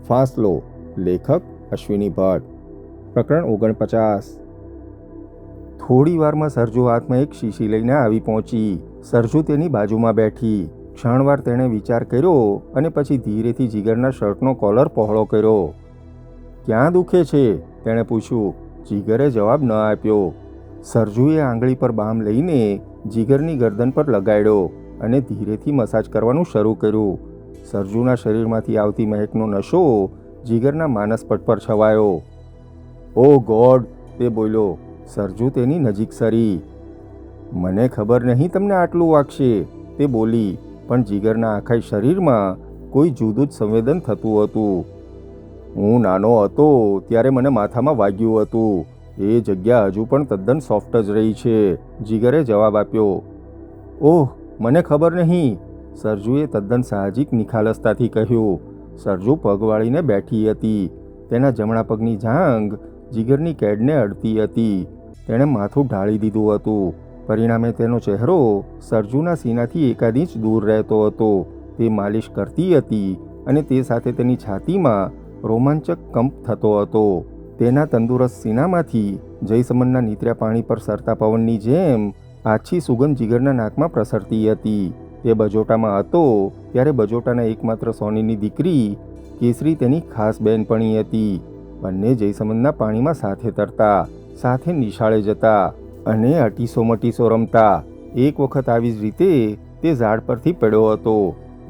ફાસલો. લેખક અશ્વિની ભટ્ટ. પ્રકરણ 49. થોડી વારમાં સરજુ હાથમાં એક શીશી લઈને આવી પહોંચી. સરજુ તેની બાજુમાં બેઠી. ક્ષણવાર તેણે વિચાર કર્યો અને પછી ધીરેથી જીગરના શર્ટનો કોલર પહોળો કર્યો. ક્યાં દુખે છે? તેણે પૂછ્યું. જીગરે જવાબ ન આપ્યો. સરજુએ આંગળી પર બામ લઈને જીગરની ગરદન પર લગાડ્યો અને ધીરેથી મસાજ કરવાનું શરૂ કર્યું. સરજુના શરીરમાંથી આવતી મહેકનો નશો જીગરના માનસપટ પર છવાયો. ઓ ગોડ, તે બોલ્યો. સરજુ તેની નજીક સરી. મને ખબર નહીં તમને આટલું વાગશે, તે બોલી. પણ જીગરના આખા શરીરમાં કોઈ જુદું જ સંવેદન થતું હતું. હું નાનો હતો ત્યારે મને માથામાં વાગ્યું હતું. એ જગ્યા હજુ પણ તદ્દન સોફ્ટ જ રહી છે, જીગરે જવાબ આપ્યો. ઓહ, મને ખબર નહીં, સરજુએ તદ્દન સાહજિક નિખાલસતાથી કહ્યું. સરજુ પગવાળીને બેઠી હતી. તેના જમણા પગની જાંઘ જીગરની કેડને અડતી હતી. તેણે માથું ઢાળી દીધું હતું. પરિણામે તેનો ચહેરો સરજુના સીનાથી એકાદ ઇંચ દૂર રહેતો હતો. તે માલિશ કરતી હતી અને તે સાથે તેની છાતીમાં રોમાંચક કંપ થતો હતો. તેના તંદુરસ્ત સીનામાંથી જયસમનના નીતર્યા પાણી પર સરતા પવનની જેમ આછી સુગંધ જીગરના નાકમાં પ્રસરતી હતી. તે બજોટામાં હતો ત્યારે બજોટાના એકમાત્ર સોનીની દીકરી કેસરી તેની ખાસ બહેનપણી હતી. બંને જયસમનના પાણીમાં સાથે તરતા, સાથે નિશાળે જતા અને અટીસો મટીસો રમતા. એક વખત આવી જ રીતે તે ઝાડ પરથી પડ્યો હતો.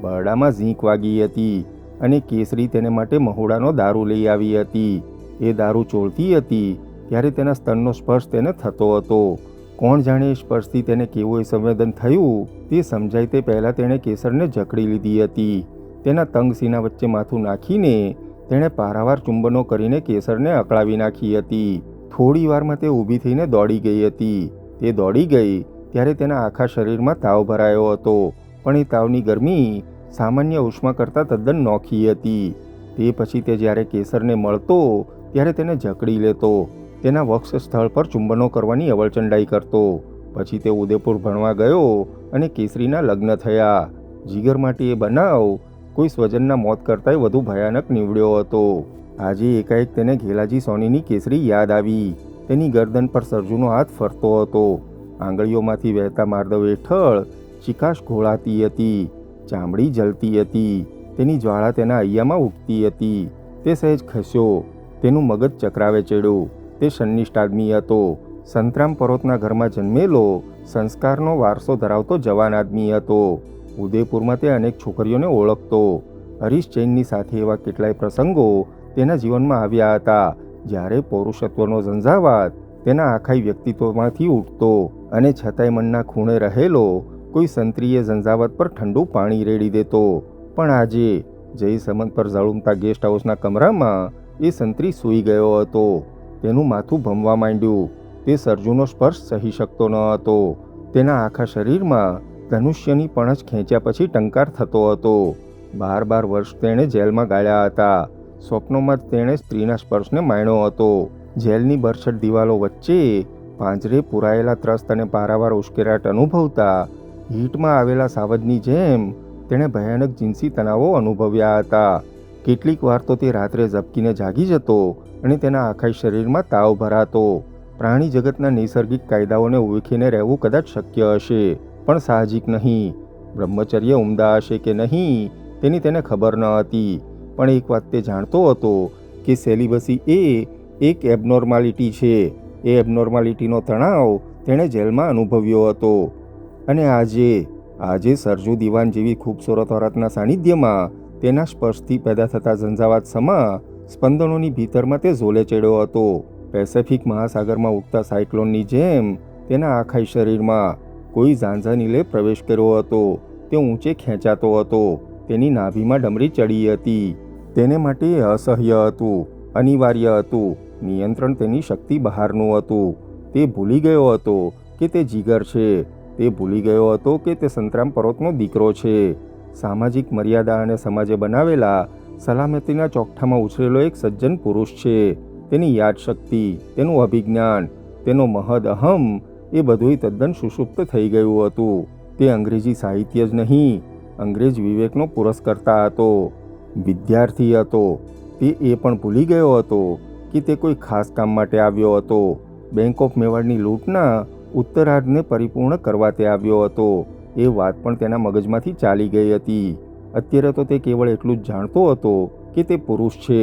બરડામાં ઝીંક વાગી હતી અને કેસરી તેને માટે મહુડાનો દારૂ લઈ આવી હતી. એ દારૂ ચોળતી હતી ત્યારે તેના સ્તનનો સ્પર્શ તેને થતો હતો. કોણ જાણે એ સ્પર્શથી તેને કેવું સંવેદન થયું તે સમજાય તે પહેલાં તેણે કેસરને જકડી લીધી હતી. તેના તંગ સીના વચ્ચે માથું નાખીને તેણે પારાવાર ચુંબનો કરીને કેસરને અકળાવી નાખી હતી. થોડી વારમાં તે ઊભી થઈને દોડી ગઈ હતી. તે દોડી ગઈ ત્યારે તેના આખા શરીરમાં તાવ ભરાયો હતો. પણ એ તાવની ગરમી સામાન્ય ઉષ્મા કરતાં તદ્દન નોખી હતી. તે પછી તે જ્યારે કેસરને મળતો ત્યારે તેને જકડી લેતો. તેના વક્ષ સ્થળ પર ચુંબનો કરવાની અવળચંડાઈ કરતો. પછી તે ઉદયપુર ભણવા ગયો અને કેસરીના લગ્ન થયા. જીગર માટે એ બનાવ કોઈ સ્વજનના મોત કરતાંય વધુ ભયાનક નીવડ્યો હતો. આજે એકાએક તેને ઘેલાજી સોનીની કેસરી યાદ આવી. તેની ગરદન પર સરજુનો હાથ ફરતો હતો. આંગળીઓમાંથી વહેતા માર્દવ હેઠળ ચિકાશ ઘોળાતી હતી. ચામડી જલતી હતી. તેની જ્વાળા તેના હૈયામાં ઉગતી હતી. તે સહેજ ખસ્યો. તેનું મગજ ચક્રાવે ચડ્યું. તે સંનિષ્ઠ આદમી હતો. સંતરામ પરોતના ઘરમાં જન્મેલો, સંસ્કારનો વારસો ધરાવતો જવાન આદમી હતો. ઉદયપુરમાં તે અનેક છોકરીઓને ઓળખતો. હરીશ જૈનની સાથે એવા કેટલાય પ્રસંગો તેના જીવનમાં આવ્યા હતા જ્યારે પૌરુષત્વનો ઝંઝાવાત તેના આખા વ્યક્તિત્વમાંથી ઉઠતો અને છતાંય મનના ખૂણે રહેલો કોઈ સંત્રીય ઝંઝાવાત પર ઠંડુ પાણી રેડી દેતો. પણ આજે જયસમન પર ઝળુમતા ગેસ્ટ હાઉસના કમરામાં એ સંત્રી સૂઈ ગયો હતો. તેનું માથું ભમવા માંડ્યું. તે સરજુનો સ્પર્શ સહી શકતો ન હતો. તેના આખા શરીરમાં ધનુષ્યની પણછ ખેંચ્યા પછી ટંકાર થતો હતો. 12 વર્ષ તેણે જેલમાં ગાળ્યા હતા. સ્વપ્નોમાં જ તેણે સ્ત્રીના સ્પર્શને માણ્યો હતો. જેલની બરછટ દિવાલો વચ્ચે પાંજરે પુરાયેલા ત્રસ્ત અને પારાવાર ઉશ્કેરાટ અનુભવતા હીટમાં આવેલા સાવજની જેમ તેણે ભયાનક જીન્સી તણાવો અનુભવ્યા હતા. કેટલીક વાર તો તે રાત્રે ઝબકીને જાગી જતો અને તેના આખા શરીરમાં તાવ ભરાતો. પ્રાણી જગતના નૈસર્ગિક કાયદાઓને ઓળખીને રહેવું કદાચ શક્ય હશે, પણ સાહજિક નહીં. બ્રહ્મચર્ય ઉમદા હશે કે નહીં તેની તેને ખબર ન હતી. પણ એક વાત તે જાણતો હતો કે સેલિબસી એ એક એબનોર્માલિટી છે. એ એબનોર્માલિટીનો તણાવ તેણે જેલમાં અનુભવ્યો હતો. અને આજે સરજુ દીવાન જેવી ખૂબસૂરત ઓરતના સાનિધ્યમાં તેના સ્પર્શથી પેદા થતા ઝંઝાવાત સમા સ્પંદનોની ભીતરમાં તે ઝોલે ચડ્યો હતો. પેસેફિક મહાસાગરમાં ઉઠતા સાયક્લોનની જેમ તેના આખા શરીરમાં કોઈ ઝાંઝાનીલે પ્રવેશ કર્યો હતો. તે ઊંચે ખેંચાતો હતો. તેની નાભીમાં ડમરી ચડી હતી. તેને માટે અસહ્ય હતું, અનિવાર્ય હતું. નિયંત્રણ તેની શક્તિ બહારનું હતું. તે ભૂલી ગયો હતો કે તે જીગર છે. તે ભૂલી ગયો હતો કે તે સંતરામ પરોતનો દીકરો છે. સામાજિક મર્યાદા અને સમાજે બનાવેલા સલામતીના ચોકઠામાં ઉછરેલો એક સજ્જન પુરુષ છે. તેની યાદશક્તિ, તેનું અભિજ્ઞાન, તેનો મહદ અહમ એ બધુંય તદ્દન સુષુપ્ત થઈ ગયું હતું. તે અંગ્રેજી સાહિત્ય જ નહીં, અંગ્રેજ વિવેકનો પુરસ્કર્તા હતો. વિદ્યાર્થી હતો. તે એ પણ ભૂલી ગયો હતો કે તે કોઈ ખાસ કામ માટે આવ્યો હતો. બેંક ઓફ મેવાડની લૂંટના ઉત્તરાર્ધને પરિપૂર્ણ કરવા તે આવ્યો હતો. એ વાત પણ તેના મગજમાંથી ચાલી ગઈ હતી. અત્યારે તો તે કેવળ એટલું જ જાણતો હતો કે તે પુરુષ છે.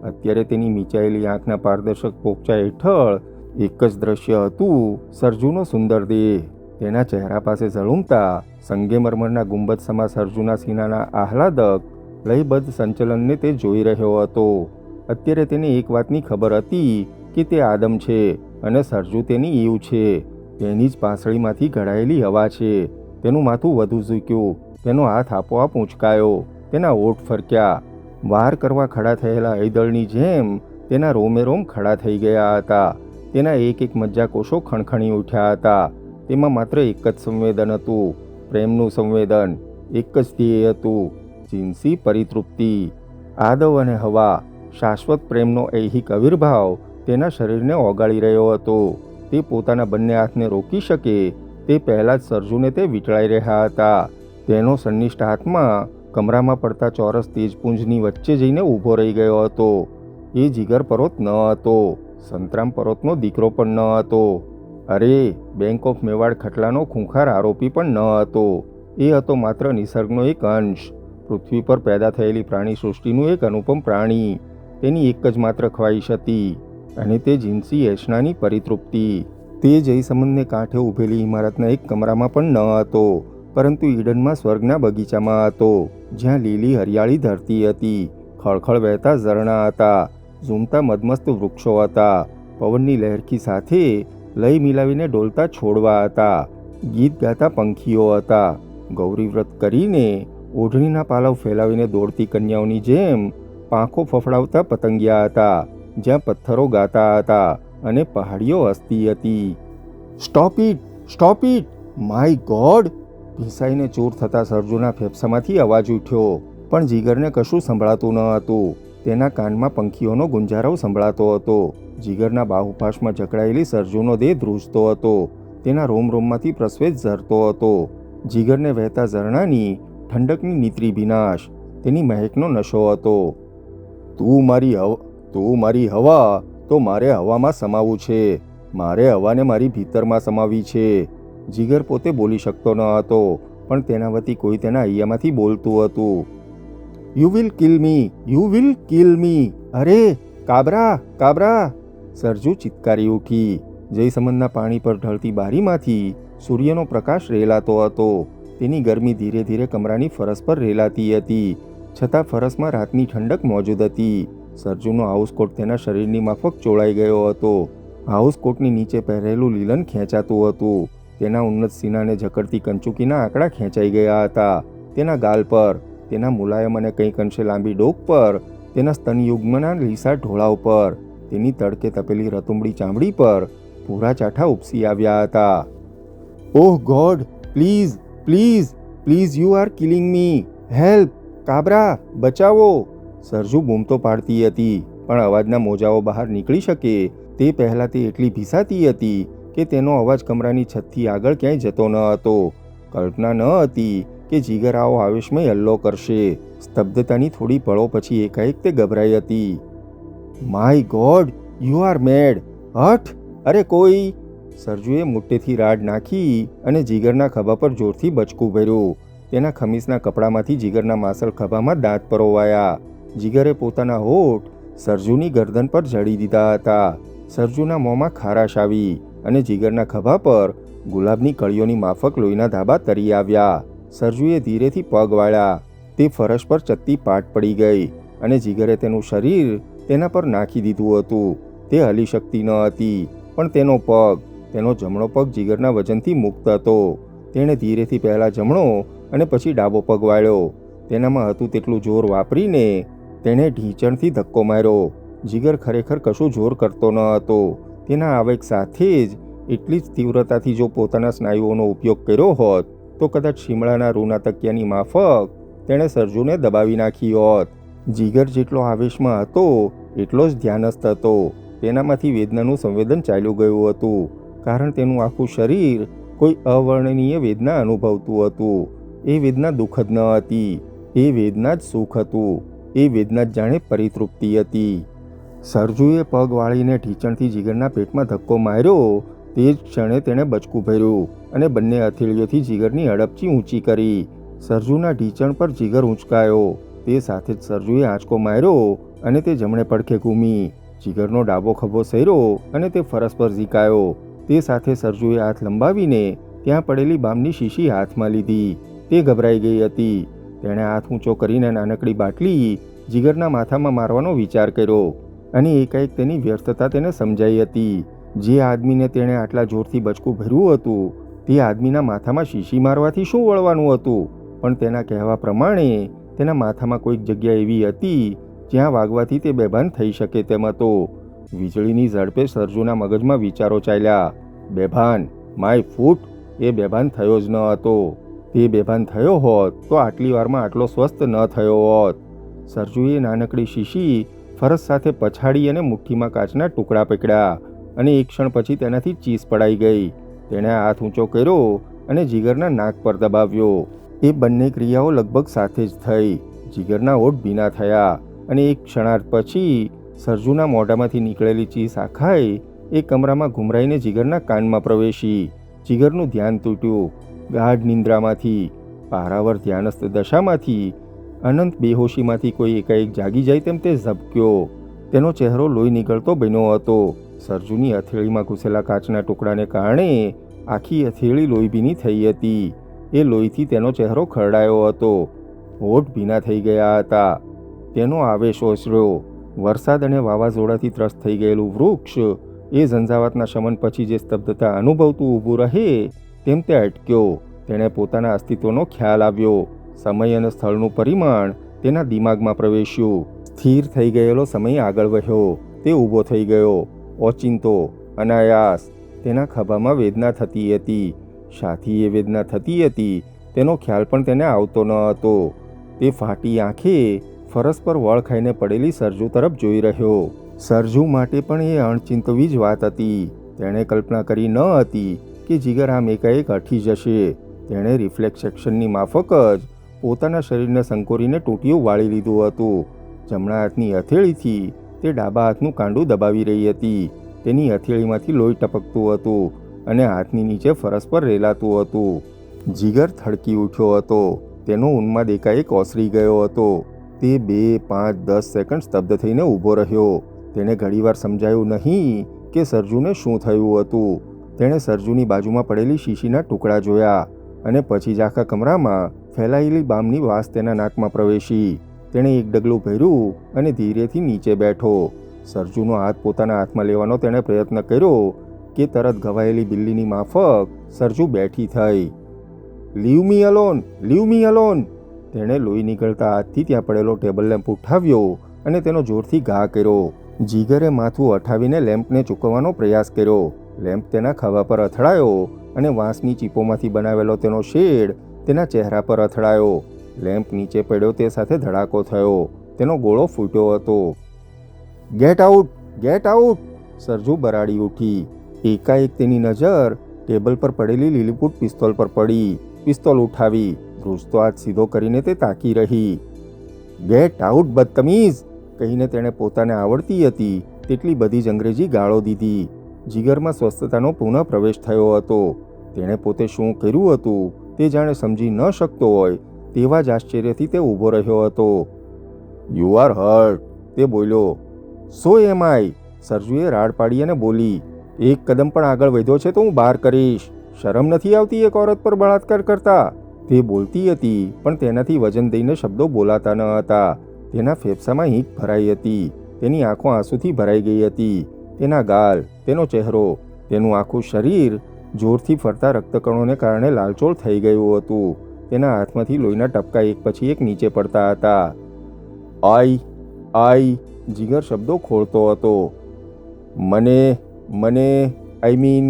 અત્યારે તેની મીચાયેલી આંખના પારદર્શક પોપચા હેઠળ એક જ દ્રશ્ય હતું, સરજુનો સુંદર દેહ. તેના ચહેરા પાસે ઝળુમતા સંગેમરમરના ગુંબદ સમા સરજુના સીનાના આહલાદક લયબદ્ધ સંચલનને તે જોઈ રહ્યો હતો. અત્યારે તેને એક વાતની ખબર હતી કે તે આદમ છે અને સરજુ તેની ઈવ છે. તેની જ પાંસળીમાંથી ઘડાયેલી હવા છે. તેનું માથું વધુ ઝૂક્યું, તેનો હાથ આપોઆપ ઊંચકાયો, તેના ઓઠ ફરક્યા. વાર કરવા ખડા થયેલા હૈદળની જેમ તેના રોમે રોમ ખડા થઈ ગયા હતા. તેના એક એક મજ્જાકોષો ખણખણી ઉઠ્યા હતા. તેમાં માત્ર એક જ સંવેદન હતું, પ્રેમનું સંવેદન. એક જ ધ્યેય હતું, જીન્સી પરિતૃપ્તિ. આદવ અને હવા, શાશ્વત પ્રેમનો ઐહિક આવિર્ભાવ તેના શરીરને ઓગાળી રહ્યો હતો. તે પોતાના બંને હાથને રોકી શકે તે પહેલાં જ સરજુને તે વીંટળાઈ રહ્યા હતા. તેનો સંનિષ્ઠ હાથમાં કમરામાં પડતા ચોરસ તેજપુંજની વચ્ચે જઈને ઊભો રહી ગયો હતો. એ જીગર પરોત ન હતો, સંતરામ પરોતનો દીકરો પણ ન હતો. અરે, બેંક ઓફ મેવાડ ખટલાનો ખૂંખાર આરોપી પણ ન હતો. એ હતો માત્ર નિસર્ગનો એક અંશ, પૃથ્વી પર પેદા થયેલી પ્રાણી સૃષ્ટિનું એક અનુપમ પ્રાણી. તેની એક જ માત્ર ખ્વાહિશ હતી અને તે જીન્સી એશનાની પરિતૃપ્તિ. તે જયસમંદને કાંઠે ઊભેલી ઇમારતના એક કમરામાં પણ ન હતો, પરંતુ ઈડનમાં સ્વર્ગના બગીચામાં હતો, જ્યાં લીલી હરિયાળી ધરતી હતી, ખળખળ વહેતા ઝરણા હતા, ઝૂમતા મદમસ્ત વૃક્ષો હતા, પવનની લહેરખી સાથે લય મિલાવીને ડોલતા છોડવા હતા, ગીત ગાતા પંખીઓ હતા, ગૌરીવ્રત કરીને ઓઢણીના પાલવ ફેલાવીને દોડતી કન્યાઓની જેમ પાંખો ફફડાવતા પતંગિયા હતા, જ્યાં પથ્થરો ગાતા હતા અને પહાડીઓ હસતી હતી. Stop it! Stop it! My god! ભીસાઈને ચૂર થતા સરજુના ફેફસામાંથી અવાજ ઉઠ્યો, પણ જીગરને કશું સંભળાતું ન હતું. તેના કાનમાં પંખીઓનો ગુંજારવ સંભળાતો હતો. જીગરના બાહુપાશમાં જકડાયેલી સરજુનો દેહ ધ્રુજતો હતો. તેના રોમ રોમમાંથી પ્રસ્વેદ ઝરતો હતો. જીગરને વહેતા ઝરણાની ઠંડકની નીતરી ભીનાશ, તેની મહેકનો નશો હતો. તું મારી હવા, તો મારે હવામાં સમાવવું છે. મારે હવાને મારી ભીતરમાં સમાવી છે. જીગર પોતે બોલી શકતો ન હતો, પણ તેના વતી કોઈ તેના હૈયામાંથી બોલતું હતું. You will kill me! You will kill me! અરે, કાબરા! કાબરા! સરજુ ચિત્કારી ઉઠી. જયસમંદના પાણી પર ઢળતી બારીમાંથી સૂર્યનો પ્રકાશ રેલાતો હતો. તેની ગરમી ધીરે ધીરે કમરાની ફરસ પર રેલાતી હતી, છતાં ફરસમાં રાતની ઠંડક મોજૂદ હતી. સરજુનો હાઉસકોટ તેના શરીરની માફક ચોળાઈ ગયો હતો. હાઉસકોટની નીચે પહેરેલું લીલન ખેંચાતું હતું. તેના ઉન્નત સીનાને જકડતી કંચુકીના આંકડા ખેંચાઈ ગયા હતા. તેના ગાલ પર, તેના મુલાયમ અને કંઈક અંશે લાંબી ડોક પર, તેના સ્તનયુગ્મના લીસા ઢોળાવ પર, તેની તડકે તપેલી રતુંબડી ચામડી પર ભૂરા ચાઠા ઉપસી આવ્યા હતા. Oh god! Please! Please! Please! You are killing me! Help! Kabra! બચાવો! સરજુ બૂમતો પાડતી હતી, પણ અવાજના મોજાઓ બહાર નીકળી શકે તે પહેલાં તે એટલી ભીસાતી હતી કે તેનો અવાજ કમરાની છતથી આગળ ક્યાંય જતો ન હતો. કલ્પના ન હતી કે જીગર આવો આવેશમય હલ્લો કરશે. સ્તબ્ધતાની થોડી પળો પછી એકાએક તે ગભરાઈ હતી. My god! You are mad! હઠ! અરે કોઈ! સરજુએ મુઠ્ઠીથી રાડ નાખી અને જીગરના ખભા પર જોરથી બચકું ભર્યું. તેના ખમીસના કપડામાંથી જીગરના માસલ ખભામાં દાંત પરોવાયા. જીગરે પોતાના હોઠ સરજુની ગરદન પર જડી દીધા હતા. સરજુના મોંમાં ખારાશ આવી અને જીગરના ખભા પર ગુલાબની કળીઓની માફક લોહીના ધાબા તરી આવ્યા. સરજુએ ધીરેથી પગ વાળ્યા. તે ફરશ પર ચત્તી પાટ પડી ગઈ અને જીગરે તેનું શરીર તેના પર નાખી દીધું હતું. તે હલી શકતી ન હતી, પણ તેનો જમણો પગ જીગરના વજનથી મુક્ત હતો. તેણે ધીરેથી પહેલાં જમણો અને પછી ડાબો પગ વાળ્યો. તેનામાં હતું તેટલું જોર વાપરીને તેણે ઢીંચણથી ધક્કો માર્યો. જીગર ખરેખર કશું જોર કરતો ન હતો. તેના આવેગ સાથે જ એટલી જ તીવ્રતાથી જો પોતાના સ્નાયુઓનો ઉપયોગ કર્યો હોત તો કદાચ શિમળાના રૂના તકિયાની માફક તેણે સરજુને દબાવી નાખી હોત. જીગર જેટલો આવેશમાં હતો એટલો જ ધ્યાનસ્થ હતો. તેનામાંથી વેદનાનું સંવેદન ચાલ્યું ગયું હતું, કારણ તેનું આખું શરીર કોઈ અવર્ણનીય વેદના અનુભવતું હતું. એ વેદના દુઃખદ ન હતી, એ વેદના જ સુખ હતું. એ વેદના જ જાણે પરિતૃપ્તિ હતી. સરજુએ પગ વાળીને ઢીંચણથી જીગરના પેટમાં ધક્કો માર્યો. તે જ ક્ષણે તેણે બચકું ભર્યું અને બંને હથેળીઓથી જીગરની હડપચી ઊંચી કરી. સરજુના ઢીંચણ પર જીગર ઊંચકાયો. તે સાથે જ સરજુએ આંચકો માર્યો અને તે જમણે પડખે ઘૂમી. જીગરનો ડાબો ખભો સર્યો અને તે ફરસ પર ઝીકાયો. તે સાથે સરજુએ હાથ લંબાવીને ત્યાં પડેલી બામની શીશી હાથમાં લીધી. તે ગભરાઈ ગઈ હતી. તેણે હાથ ઊંચો કરીને નાનકડી બાટલી જીગરના માથામાં મારવાનો વિચાર કર્યો અને એકાએક તેની વ્યર્થતા તેને સમજાઈ હતી. જે આદમીને તેણે આટલા જોરથી બચકું ભર્યું હતું તે આદમીના માથામાં શીશી મારવાથી શું વળવાનું હતું? પણ તેના કહેવા પ્રમાણે તેના માથામાં કોઈક જગ્યા એવી હતી જ્યાં વાગવાથી તે બેભાન થઈ શકે તેમ હતો. વીજળીની ઝડપે સરજુના મગજમાં વિચારો ચાલ્યા. બેભાન, માય ફૂટ! એ બેભાન થયો જ ન હતો. તે બેભાન થયો હોત તો આટલી વારમાં આટલો સ્વસ્થ ન થયો હોત. સરજુએ નાનકડી શીશી ફરસ સાથે પછાડી અને મુઠ્ઠીમાં કાચના ટુકડા પકડ્યા અને એક ક્ષણ પછી તેનાથી ચીસ પડાઈ ગઈ. તેણે હાથ ઊંચો કર્યો અને જીગરના નાક પર દબાવ્યો. એ બંને ક્રિયાઓ લગભગ સાથે જ થઈ. જીગરના હોઠ ભીના થયા અને એક ક્ષણાર્ધ પછી સરજુના મોઢામાંથી નીકળેલી ચીસ આખાઈ એ કમરામાં ઘુમરાઈને જીગરના કાનમાં પ્રવેશી. જીગરનું ધ્યાન તૂટ્યું. ગાઢ નિંદ્રામાંથી, પારાવર ધ્યાનસ્થ દશામાંથી, અનંત બેહોશીમાંથી કોઈ એકાએક જાગી જાય તેમ તે ઝબક્યો. તેનો ચહેરો લોહી નીકળતો બન્યો હતો. સરજુની હથેળીમાં ઘૂસેલા કાચના ટુકડાને કારણે આખી હથેળી લોહીભીની થઈ હતી. એ લોહીથી તેનો ચહેરો ખરડાયો હતો. હોઠ ભીના થઈ ગયા હતા. તેનો આવેશ ઓસર્યો. વરસાદ અને વાવાઝોડાથી ત્રસ્ત થઈ ગયેલું વૃક્ષ એ ઝંઝાવાતના શમન પછી જે સ્તબ્ધતા અનુભવતું ઊભું રહે તેમ તે અટક્યો. તેણે પોતાના અસ્તિત્વનો ખ્યાલ આવ્યો. સમય અને સ્થળનું પરિમાણ તેના દિમાગમાં પ્રવેશ્યું. સ્થિર થઈ ગયેલો સમય આગળ વધ્યો. તે ઊભો થઈ ગયો. ઓચિંતો, અનાયાસ. તેના ખભામાં વેદના થતી હતી. શાથી એ વેદના થતી હતી તેનો ખ્યાલ પણ તેને આવતો ન હતો. તે ફાટી આંખે ફરસ પર વળ ખાઈને પડેલી સરજુ તરફ જોઈ રહ્યો. સરજુ માટે પણ એ અણચિંતવી જ વાત હતી. તેણે કલ્પના કરી ન હતી કે જીગર આમ એકાએક અઠી જશે. તેણે રિફ્લેક્સ એક્શનની માફક જ પોતાના શરીરને સંકોરીને ટોટીયું વાળી લીધું હતું. જમણા હાથની હથેળીથી તે ડાબા હાથનું કાંડું દબાવી રહી હતી. તેની હથેળીમાંથી લોહી ટપકતું હતું અને હાથની નીચે ફરસ પર રેલાતું હતું. જીગર થડકી ઉઠ્યો હતો. તેનો ઉન્માદ એકાએક ઓસરી ગયો હતો. તે 2, 5, 10 સેકન્ડ સ્તબ્ધ થઈને ઊભો રહ્યો. તેણે ઘણીવાર સમજાયું નહીં કે સરજુને શું થયું હતું. તેણે સરજુની બાજુમાં પડેલી શીશીના ટુકડા જોયા અને પછી જ આખા કમરામાં ફેલાયેલી બામની વાસ તેના નાકમાં પ્રવેશી. તેણે એક ડગલું ભર્યું અને ધીરેથી નીચે બેઠો. સરજુનો હાથ પોતાના હાથમાં લેવાનો તેણે પ્રયત્ન કર્યો કે તરત ઘવાયેલી બિલ્લીની માફક સરજુ બેઠી થઈ. લીવ મી અલોન, લીવ મી અલોન! તેણે લોહી નીકળતા હાથથી ત્યાં પડેલો ટેબલ લેમ્પ ઉઠાવ્યો અને તેનો જોરથી ઘા કર્યો. જીગરે માથું અઠાવીને લેમ્પને ચૂકવવાનો પ્રયાસ કર્યો. લેમ્પ તેના ખભા પર અથડાયો અને વાંસની ચીપોમાંથી બનાવેલો તેનો શેડ તેના ચહેરા પર અથડાયો. લેમ્પ નીચે પડ્યો તે સાથે ધડાકો થયો. તેનો ગોળો ફૂટ્યો હતો. Get out, get out! Sarju બરાડી ઉઠી. એકાએક તેની નજર ટેબલ પર પડેલી લીલીપૂટ પિસ્તોલ પર પડી. પિસ્તોલ ઉઠાવી. ધ્રુજતો હાથ સીધો કરીને તે તાકી રહી. ગેટ આઉટ બદતમીઝ! કહીને તેણે પોતાને આવડતી હતી તેટલી બધી જ અંગ્રેજી ગાળો દીધી. જીગરમાં સ્વસ્થતાનો પુનઃ પ્રવેશ થયો હતો. તેણે પોતે શું કર્યું હતું તે જાણે સમજી ન શકતો હોય તેવા જ આશ્ચર્યથી તે ઊભો રહ્યો હતો. યુ આર હર્ટ, તે બોલ્યો. સો એમ આઈ, સરજુએ રાડ પાડી અને બોલી. એક કદમ પણ આગળ વધ્યો છે તો હું બહાર કરીશ. શરમ નથી આવતી એક ઓરત પર બળાત્કાર કરતા? તે બોલતી હતી પણ તેનાથી વજન દઈને શબ્દો બોલાતા ન હતા. તેના ફેફસામાં હીંક ભરાઈ હતી. તેની આંખો આંસુથી ભરાઈ ગઈ હતી. તેના ગાલ, તેનો ચહેરો, તેનું આખું શરીર જોરથી ફરતા રક્તકણોને કારણે લાલચોળ થઈ ગયું હતું. તેના હાથમાંથી લોહીના ટપકા એક પછી એક નીચે પડતા હતા. આઈ, જીગર શબ્દો ખોળતો હતો. મને આઈ મીન,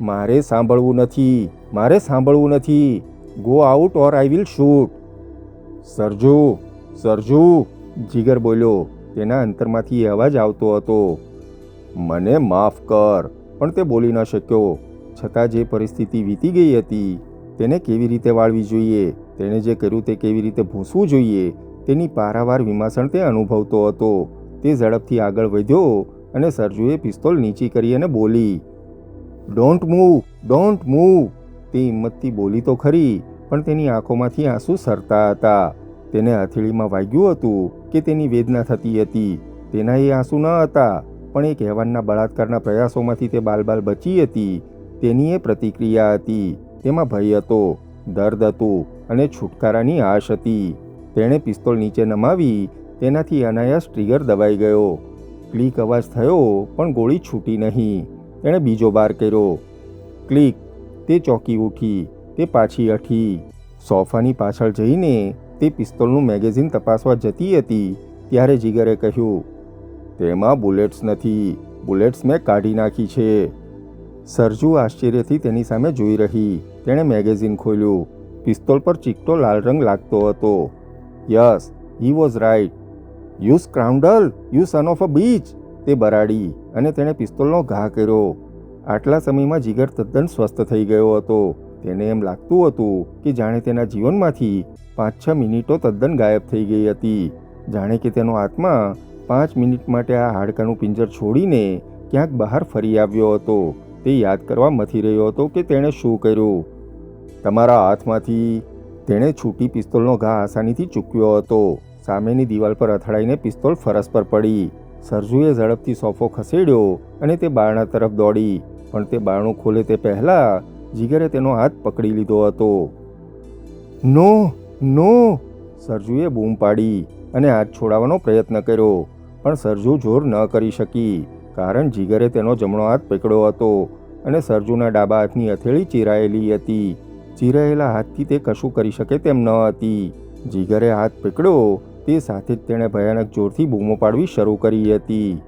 મારે સાંભળવું નથી, મારે સાંભળવું નથી. Go out or I will shoot. Sarju, Jigar બોલ્યો. તેના અંતરમાંથી અવાજ આવતો હતો. મને માફ કર. પણ તે બોલી ન શક્યો. છતાં જે પરિસ્થિતિ વીતી ગઈ હતી તેને કેવી રીતે વાળવી જોઈએ, તેણે જે કર્યું તે કેવી રીતે ભૂંસવું જોઈએ તેની પારાવાર વિમાસણ તે અનુભવતો હતો. તે ઝડપથી આગળ વધ્યો અને સરજુએ પિસ્તોલ નીચી કરી અને બોલી, "ડોન્ટ મૂવ, ડોન્ટ મૂવ." તે હિંમતથી બોલી તો ખરી, પણ તેની આંખોમાંથી આંસુ સરતા હતા. તેને હથેળીમાં વાગ્યું હતું કે તેની વેદના થતી હતી. તેના એ આંસુ ન હતા, પણ એક હેવાનના બળાત્કારના પ્રયાસોમાંથી તે બાલ બચી હતી. તેની એ પ્રતિક્રિયા હતી. તેમાં ભય હતો, દર્દ હતું અને છુટકારાની આશ હતી. તેણે પિસ્તોલ નીચે નમાવી. તેનાથી અનાયાસ ટ્રિગર દબાઈ ગયો. ક્લિક અવાજ થયો, પણ ગોળી છૂટી નહીં. તેણે બીજો બાર કર્યો. ક્લિક. તે ચોંકી ઉઠી. તે પાછી હઠી. સોફાની પાછળ જઈને તે પિસ્તોલનું મેગેઝિન તપાસવા જતી હતી ત્યારે જીગરે કહ્યું, "તેમાં બુલેટ્સ નથી. બુલેટ્સ મેં કાઢી નાખી છે." સરજુ આશ્ચર્યથી તેની સામે જોઈ રહી. તેણે મેગેઝિન ખોલ્યું. પિસ્તોલ પર ચીકટો લાલ રંગ લાગતો હતો. "Yes, he was right. You scoundrel, you son of a bitch." તે બરાડી અને તેણે પિસ્તોલનો ઘા કર્યો. આટલા સમયમાં જીગર તદ્દન સ્વસ્થ થઈ ગયો હતો. તેને એમ લાગતું હતું કે જાણે તેના જીવનમાંથી 5-6 મિનિટો તદ્દન ગાયબ થઈ ગઈ હતી. જાણે કે તેનો આત્મા 5 મિનિટ માટે આ હાડકાનું પિંજર છોડીને ક્યાંક બહાર ફરી આવ્યો હતો. તે યાદ કરવા મથી રહ્યો હતો કે તેણે શું કર્યું. "તમારા હાથમાંથી." તેણે છૂટી પિસ્તોલનો ઘા આસાનીથી ચૂક્યો હતો. સામેની દિવાલ પર અથડાઈને પિસ્તોલ ફરસ પર પડી. સરજુએ ઝડપથી સોફો ખસેડ્યો અને તે બારણા તરફ દોડી. પણ તે બારણું ખોલે તે પહેલાં જીગરે તેનો હાથ પકડી લીધો હતો. "નો, નો!" સરજુએ બૂમ પાડી અને હાથ છોડાવવાનો પ્રયત્ન કર્યો. પણ સરજુ જોર ન કરી શકી, કારણ જીગરે તેનો જમણો હાથ પકડ્યો હતો અને સરજુના ડાબા હાથની હથેળી ચીરાયેલી હતી. ચીરાયેલા હાથથી તે કશું કરી શકે તેમ ન હતી. જીગરે હાથ પકડ્યો તે સાથે જ તેણે ભયાનક જોરથી બૂમો પાડવી શરૂ કરી હતી.